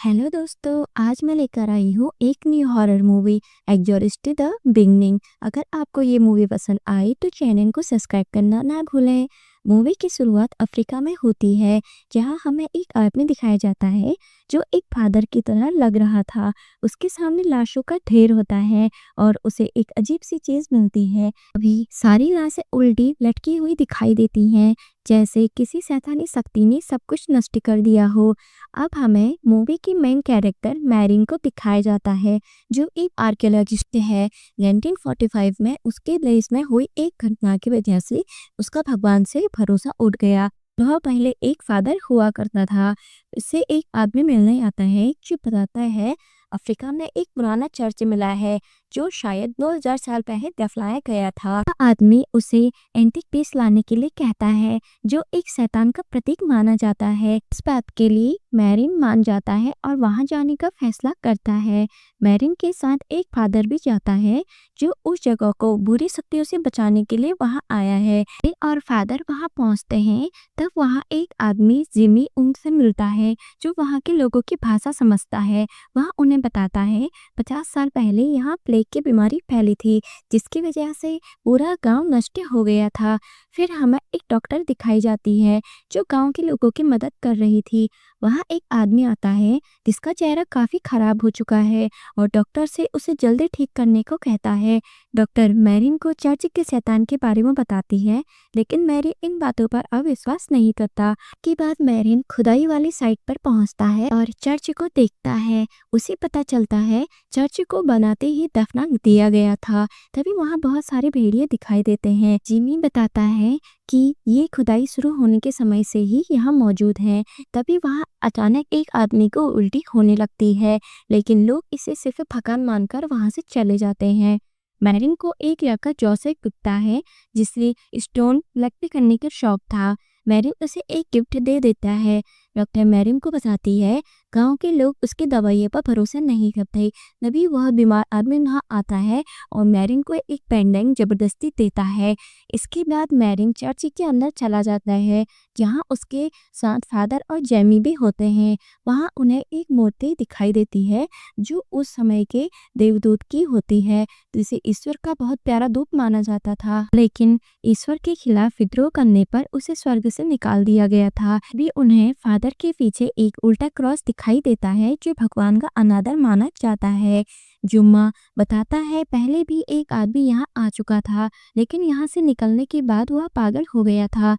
Hello दोस्तों, आज मैं लेकर आई हूँ एक new horror movie exorcist the beginning. अगर आपको ये मूवी पसंद आई तो चैनल को सब्सक्राइब करना ना भूलें। मूवी की शुरुआत अफ्रीका में होती है, जहाँ हमें एक आदमी दिखाया जाता है जो एक फादर की तरह लग रहा था। उसके सामने लाशों का ढेर होता है और उसे एक अजीब सी चीज मिलती है। अभी सारी लाशें उल्टी लटकी हुई दिखाई देती हैं, जैसे किसी शैतानी शक्ति ने सब कुछ नष्ट कर दिया हो। अब हमें मूवी की मेन कैरेक्टर मैरिन को दिखाया जाता है, जो एक आर्कियोलॉजिस्ट है। 1945 में उसके देश में हुई एक घटना की वजह से उसका भगवान से भरोसा उठ गया। वह पहले एक फादर हुआ करता था। इससे एक आदमी मिलने आता है जो बताता है अफ्रीका में एक पुराना चर्च मिला है जो शायद 2000 साल पहले दफनाया गया था। वह आदमी उसे एंटीक पीस लाने के लिए कहता है, जो एक शैतान का प्रतीक माना जाता है। इस बात के लिए मैरिन मान जाता है और वहां जाने का फैसला करता है। मैरिन के साथ एक फादर भी जाता है, जो उस जगह को बुरी शक्तियों से बचाने के लिए वहां आया है। और फादर वहां पहुंचते हैं, तब वहां एक आदमी जिमी उनसे मिलता है, जो वहां के लोगों की भाषा समझता है। वह उन्हें बताता है 50 साल पहले यहाँ प्लेग की बीमारी फैली थी, जिसकी वजह से पूरा गांव नष्ट हो गया था। फिर हमें एक डॉक्टर दिखाई जाती है, जो गांव के लोगों की मदद कर रही थी। वहाँ एक आदमी आता है जिसका चेहरा काफी खराब हो चुका है और डॉक्टर से उसे जल्दी ठीक करने को कहता है। डॉक्टर मैरिन को चर्च के शैतान के बारे में बताती है, लेकिन मैरिन इन बातों पर अविश्वास नहीं करता। के बाद मैरिन खुदाई वाली साइट पर पहुंचता है और चर्च को देखता है। उसे पता चलता है चर्च को बनाते ही दफना दिया गया था। तभी वहाँ बहुत सारे भेड़िए दिखाई देते हैं। जिमी बताता है कि ये खुदाई शुरू होने के समय से ही यहाँ मौजूद है। तभी वहाँ अचानक एक आदमी को उल्टी होने लगती है, लेकिन लोग इसे सिर्फ थकान मानकर वहाँ से चले जाते हैं। मैरिन को एक लड़का जोसेफ दिखता है, जिसे स्टोन कलेक्ट करने का शौक था। मैरिन उसे एक गिफ्ट दे देता है। डॉक्टर मैरिन को बताती है गांव के लोग उसकी दवाइयों पर भरोसा नहीं करते। तभी वह बीमार आदमी वहाँ आता है और मैरिन को एक पेंडेंट जबरदस्ती देता है। इसके बाद मैरिन चर्च के अंदर चला जाता है, जहाँ उसके साथ फादर और जेमी भी होते हैं। वहाँ उन्हें एक मूर्ति दिखाई देती है, जो उस समय के देवदूत की होती है, जिसे ईश्वर का बहुत प्यारा दूत माना जाता था। लेकिन ईश्वर के खिलाफ विद्रोह करने पर उसे स्वर्ग से निकाल दिया गया था। भी उन्हें फादर के पीछे एक उल्टा क्रॉस दिखाई देता है, जो भगवान का अनादर माना जाता है। जुम्मा बताता है पहले भी एक आदमी यहाँ आ चुका था, लेकिन यहाँ से निकलने के बाद वह पागल हो गया था।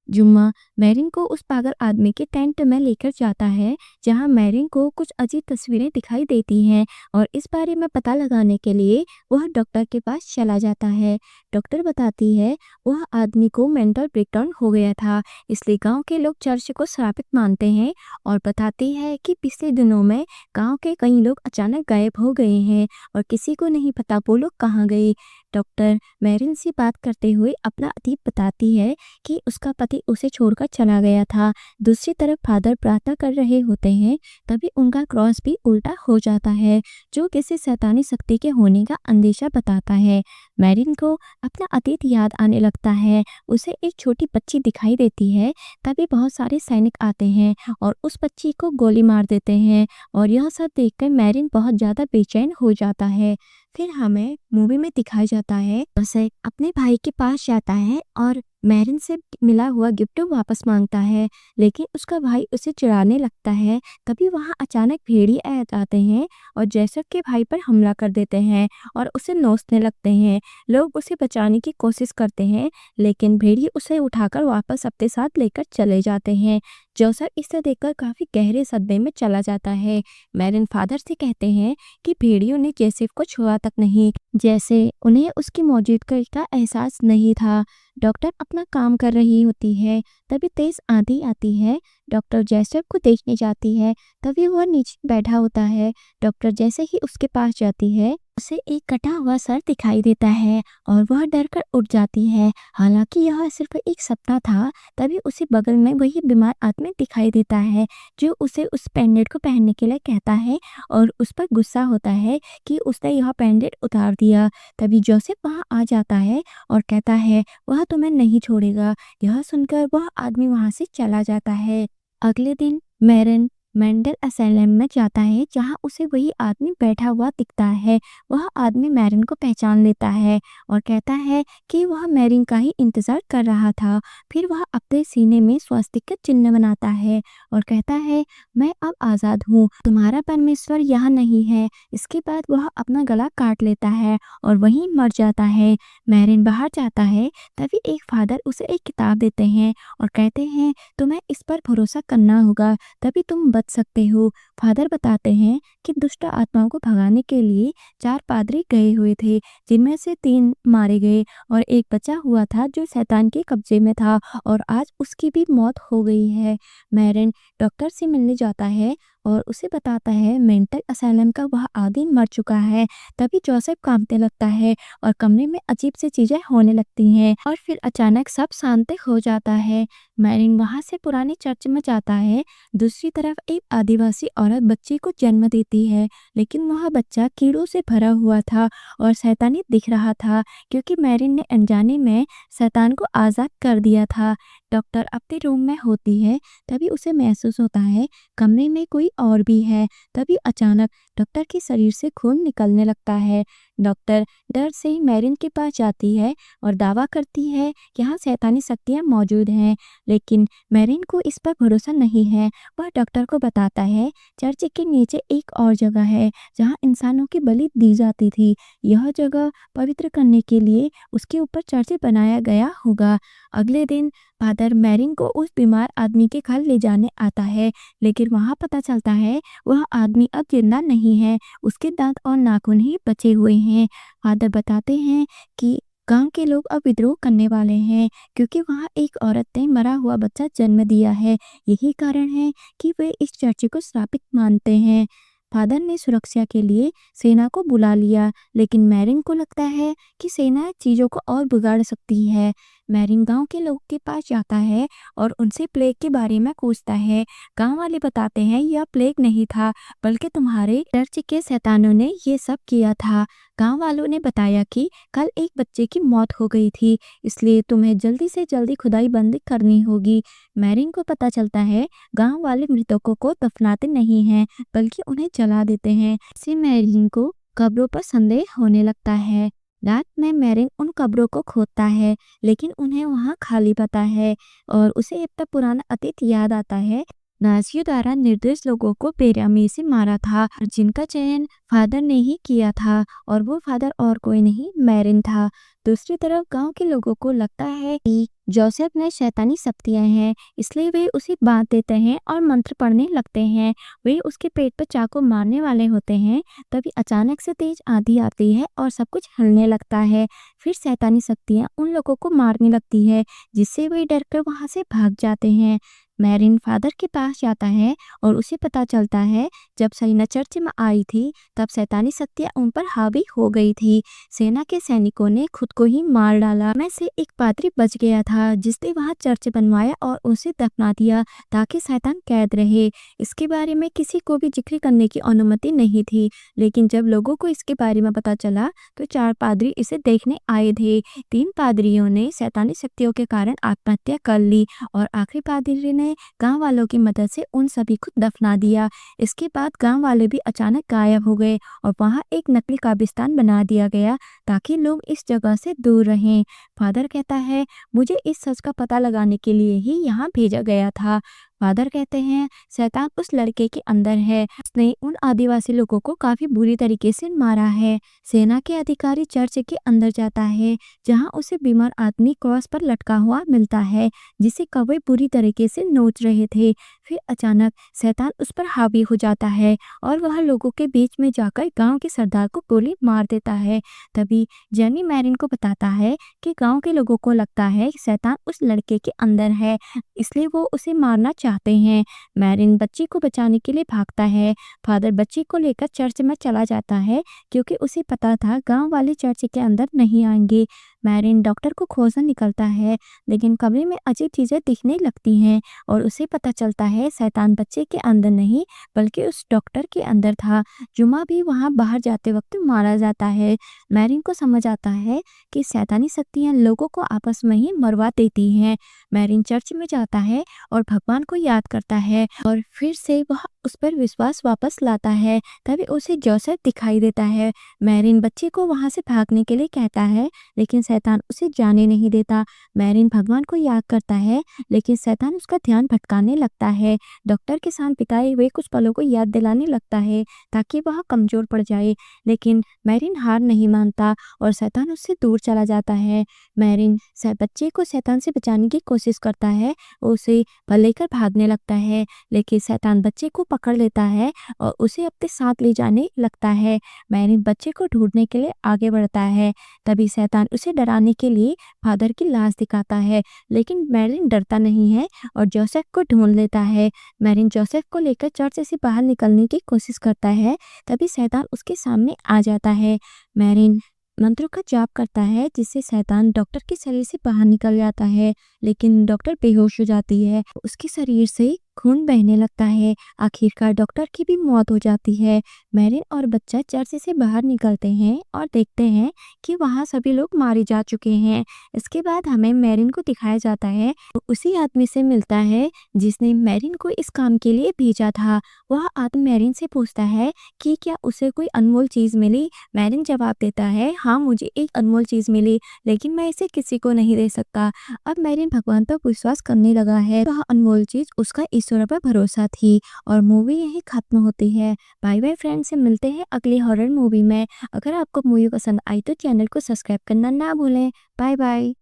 जुम्मा मैरिन को उस पागल आदमी के टेंट में लेकर जाता है, जहां मैरिन को कुछ अजीब तस्वीरें दिखाई देती हैं और इस बारे में पता लगाने के लिए वह डॉक्टर के पास चला जाता है। डॉक्टर बताती है वह आदमी को मेंटल ब्रेकडाउन हो गया था, इसलिए गांव के लोग चर्च को श्रापित मानते हैं और बताती है कि पिछले दिनों में गांव के कई लोग अचानक गायब हो गए हैं और किसी को नहीं पता वो लोग कहाँ गए। डॉक्टर मैरिन से बात करते हुए अपना अतीत बताती है कि उसका पति उसे छोड़कर चला गया था। दूसरी तरफ फादर प्रार्थना कर रहे होते हैं, तभी उनका क्रॉस भी उल्टा हो जाता है, जो किसी शैतानी शक्ति के होने का अंदेशा बताता है। मैरिन को अपना अतीत याद आने लगता है। उसे एक छोटी बच्ची दिखाई देती है। तभी बहुत सारे सैनिक आते हैं और उस बच्ची को गोली मार देते हैं और यह सब देखकर मैरिन बहुत ज्यादा बेचैन हो जाता है। फिर हमें मूवी में दिखाया जाता है उसे अपने भाई के पास जाता है और मैरिन से मिला हुआ गिफ्ट वापस मांगता है, लेकिन उसका भाई उसे चिढ़ाने लगता है। तभी वहां अचानक भेड़िए आ जाते हैं और जैसब के भाई पर हमला कर देते हैं और उसे नोचने लगते हैं। लोग उसे बचाने की कोशिश करते हैं, लेकिन भेड़िए उसे उठाकर वापस अपने साथ लेकर चले जाते हैं। जोसेफ इसे देखकर काफी गहरे सदमे में चला जाता है। मैरिन फादर से कहते हैं कि भेड़ियों ने जोसेफ को छुआ तक नहीं, जैसे उन्हें उसकी मौजूदगी का एहसास नहीं था। डॉक्टर अपना काम कर रही होती है, तभी तेज आंधी आती है। डॉक्टर जोसेफ को देखने जाती है, तभी वह नीचे बैठा होता है। डॉक्टर जैसे ही उसके पास जाती है, उसे एक कटा हुआ सर दिखाई देता है और वह डर कर उठ जाती है। हालांकि यह सिर्फ एक सपना था। तभी उसे बगल में वही बीमार आदमी दिखाई देता है, जो उसे उस पेंडेंट को पहनने के लिए कहता है और उस पर गुस्सा होता है कि उसने यह पेंडेंट उतार दिया। तभी जोसेफ वहां आ जाता है और कहता है वह तुम्हें नहीं छोड़ेगा। यह सुनकर वह आदमी वहां से चला जाता है। अगले दिन मैरिन मेंटल असाइलम में जाता है जहाँ उसे वही आदमी बैठा हुआ दिखता है। वह आदमी मैरिन को पहचान लेता है और कहता है कि वह मैरिन का ही इंतजार कर रहा था। फिर वह अपने सीने में स्वस्तिक का चिन्ह बनाता है और कहता है, मैं अब आज़ाद हूँ, तुम्हारा परमेश्वर यहाँ नहीं है। इसके बाद वह अपना गला काट लेता है और वहीं मर जाता है। मैरिन बाहर जाता है, तभी एक फादर उसे एक किताब देते हैं और कहते हैं, तुम्हें इस पर भरोसा करना होगा, तभी तुम बच सकते हो। फादर बताते हैं कि दुष्ट आत्माओं को भगाने के लिए 4 पादरी गए हुए थे, जिनमें से 3 मारे गए और एक बचा हुआ था जो शैतान के कब्जे में था और आज उसकी भी मौत हो गई है। मैरिन डॉक्टर से मिलने जाता है और उसे बताता है मेंटल असाइलम का वह आदमी मर चुका है। तभी जोसेफ कांपने लगता है और कमरे में अजीब सी चीजें होने लगती हैं और फिर अचानक सब शांत हो जाता है। मैरिन वहां से पुरानी चर्च में जाता है। दूसरी तरफ एक आदिवासी औरत बच्चे को जन्म देती है, लेकिन वह बच्चा कीड़ों से भरा हुआ था और शैतानी दिख रहा था, क्योंकि मैरिन ने अनजाने में शैतान को आज़ाद कर दिया था। डॉक्टर अपने रूम में होती है, तभी उसे महसूस होता है कमरे में कोई और भी है। तभी अचानक डॉक्टर के शरीर से खून निकलने लगता है। डॉक्टर डर से मैरिन के पास जाती है और दावा करती है कि यहाँ शैतानी शक्तियाँ मौजूद हैं, लेकिन मैरिन को इस पर भरोसा नहीं है। वह डॉक्टर को बताता है चर्च के नीचे एक और जगह है जहाँ इंसानों की बलि दी जाती थी। यह जगह पवित्र करने के लिए उसके ऊपर चर्च बनाया गया होगा। अगले दिन फादर मैरिन को उस बीमार आदमी के घर ले जाने आता है, लेकिन वहाँ पता चलता है वह आदमी अब जिंदा नहीं है, उसके दांत और नाखून ही बचे हुए हैं। फादर बताते हैं कि गांव के लोग अब विद्रोह करने वाले हैं, क्योंकि वहाँ एक औरत ने मरा हुआ बच्चा जन्म दिया है। यही कारण है कि वे इस चर्च को श्रापित मानते हैं। फादर ने सुरक्षा के लिए सेना को बुला लिया, लेकिन मैरिन को लगता है कि सेना चीजों को और बिगाड़ सकती है। मैरिन गांव के लोग के पास जाता है और उनसे प्लेग के बारे में पूछता है। गांव वाले बताते हैं यह प्लेग नहीं था, बल्कि तुम्हारे चर्च के शैतानों ने ये सब किया था। गांव वालों ने बताया कि कल एक बच्चे की मौत हो गई थी, इसलिए तुम्हें जल्दी से जल्दी खुदाई बंद करनी होगी। मैरिन को पता चलता है गांव वाले मृतकों को दफनाते नहीं हैं, बल्कि उन्हें जला देते हैं। इससे मैरिन को कब्रों पर संदेह होने लगता है। रात में मैरिन उन कब्रों को खोदता है, लेकिन उन्हें वहां खाली पता है और उसे अपना पुराना अतीत याद आता है। नाजियों द्वारा निर्दोष लोगों को बेरहमी से मारा था, जिनका चयन फादर ने ही किया था, और वो फादर और कोई नहीं मैरिन था। दूसरी तरफ गांव के लोगों को लगता है कि जोसेफ ने शैतानी शक्तियां हैं, इसलिए वे उसे बांध देते हैं और मंत्र पढ़ने लगते हैं। वे उसके पेट पर चाकू मारने वाले होते हैं, तभी अचानक से तेज आंधी आती है और सब कुछ हिलने लगता है। फिर शैतानी शक्तियां उन लोगों को मारने लगती है, जिससे वे डर कर वहां से भाग जाते हैं। मैरिन फादर के पास जाता है और उसे पता चलता है जब सेना चर्च में आई थी तब शैतानी शक्तियां उन पर हावी हो गई थी। सेना के सैनिकों ने खुद को ही मार डाला। में से एक पादरी बच गया था, जिसने वहां चर्च बनवाया और उसे दफना दिया ताकि शैतान कैद रहे। इसके बारे में किसी को भी जिक्र करने की अनुमति नहीं थी, लेकिन जब लोगों को इसके बारे में पता चला तो 4 पादरी इसे देखने आए थे। 3 पादरियों ने शैतानी शक्तियों के कारण आत्महत्या कर ली और आखिरी पादरी ने गांव वालों की मदद से उन सभी को दफना दिया। इसके बाद गांव वाले भी अचानक गायब हो गए और वहां एक नकली कब्रिस्तान बना दिया गया ताकि लोग इस जगह से दूर रहें। फादर कहता है, मुझे इस सच का पता लगाने के लिए ही यहाँ भेजा गया था। फादर कहते हैं शैतान उस लड़के के अंदर है, उसने उन आदिवासी लोगों को काफी बुरी तरीके से मारा है। सेना के अधिकारी चर्च के अंदर जाता है, जहां उसे बीमार आदमी क्रॉस पर लटका हुआ मिलता है, जिसे कौवे बुरी तरीके से नोच रहे थे। फिर अचानक शैतान उस पर हावी हो जाता है और वह लोगों के बीच में जाकर गांव के सरदार को गोली मार देता है। तभी जेनी मैरिन को बताता है कि गांव के लोगों को लगता है कि शैतान उस लड़के के अंदर है, इसलिए वो उसे मारना चाहते हैं। मैरिन बच्ची को बचाने के लिए भागता है। फादर बच्ची को लेकर चर्च में चला जाता है, क्योंकि उसे पता था गांव वाले चर्च के अंदर नहीं आएंगे। मैरिन डॉक्टर को खोजने निकलता है, लेकिन कमरे में अजीब चीजें दिखने लगती हैं और उसे पता चलता है शैतान बच्चे के अंदर नहीं बल्कि उस डॉक्टर के अंदर था। जुमा भी वहां बाहर जाते वक्त मारा जाता है। मैरिन को समझ आता है कि शैतानी शक्तियां लोगों को आपस में ही मरवा देती हैं। मैरिन चर्च में जाता है और भगवान को याद करता है और फिर से वह उस पर विश्वास वापस लाता है। तभी उसे जोसेफ दिखाई देता है। मैरिन बच्चे को वहां से भागने के लिए कहता है, लेकिन शैतान उसे जाने नहीं देता। मैरिन भगवान को याद करता है, लेकिन शैतान उसका ध्यान भटकाने लगता है। डॉक्टर के साथ बिताए हुए कुछ पलों को याद दिलाने लगता है ताकि वह कमजोर पड़ जाए, लेकिन मैरिन हार नहीं मानता और शैतान उससे दूर चला जाता है। मैरिन बच्चे को शैतान से बचाने की कोशिश करता है, उसे लेकर भागने लगता है, लेकिन शैतान बच्चे को पकड़ लेता है और उसे अपने साथ ले जाने लगता है। मैरिन बच्चे को ढूंढने के लिए आगे बढ़ता है। तभी शैतान उसे डराने के लिए फादर की लाश दिखाता है, लेकिन मैरिन डरता नहीं है और जोसेफ को ढूंढ लेता है। मैरिन जोसेफ को लेकर चर्च से बाहर निकलने की कोशिश करता है। तभी शैतान उसके सामने आ जाता है। मैरिन मंत्रों का जाप करता है, जिससे शैतान डॉक्टर के शरीर से बाहर निकल जाता है, लेकिन डॉक्टर बेहोश हो जाती है। उसके शरीर से खून बहने लगता है। आखिरकार डॉक्टर की भी मौत हो जाती है। मैरिन और बच्चा चर्च से बाहर निकलते हैं और देखते हैं कि वहाँ सभी लोग मारे जा चुके हैं। इसके बाद हमें मैरिन को दिखाया जाता है, वो उसी आदमी से मिलता है जिसने मैरिन को इस काम के लिए भेजा था। वह आदमी मैरिन से पूछता है कि क्या उसे कोई अनमोल चीज मिली। मैरिन जवाब देता है, हाँ मुझे एक अनमोल चीज मिली, लेकिन मैं इसे किसी को नहीं दे सकता। अब मैरिन भगवान पर विश्वास करने लगा है। वह अनमोल चीज उसका ईश्वर पर भरोसा थी। और मूवी यही खत्म होती है। बाय बाय फ्रेंड्स, से मिलते हैं अगली हॉरर मूवी में। अगर आपको मूवी पसंद आई तो चैनल को सब्सक्राइब करना ना भूलें। Bye bye.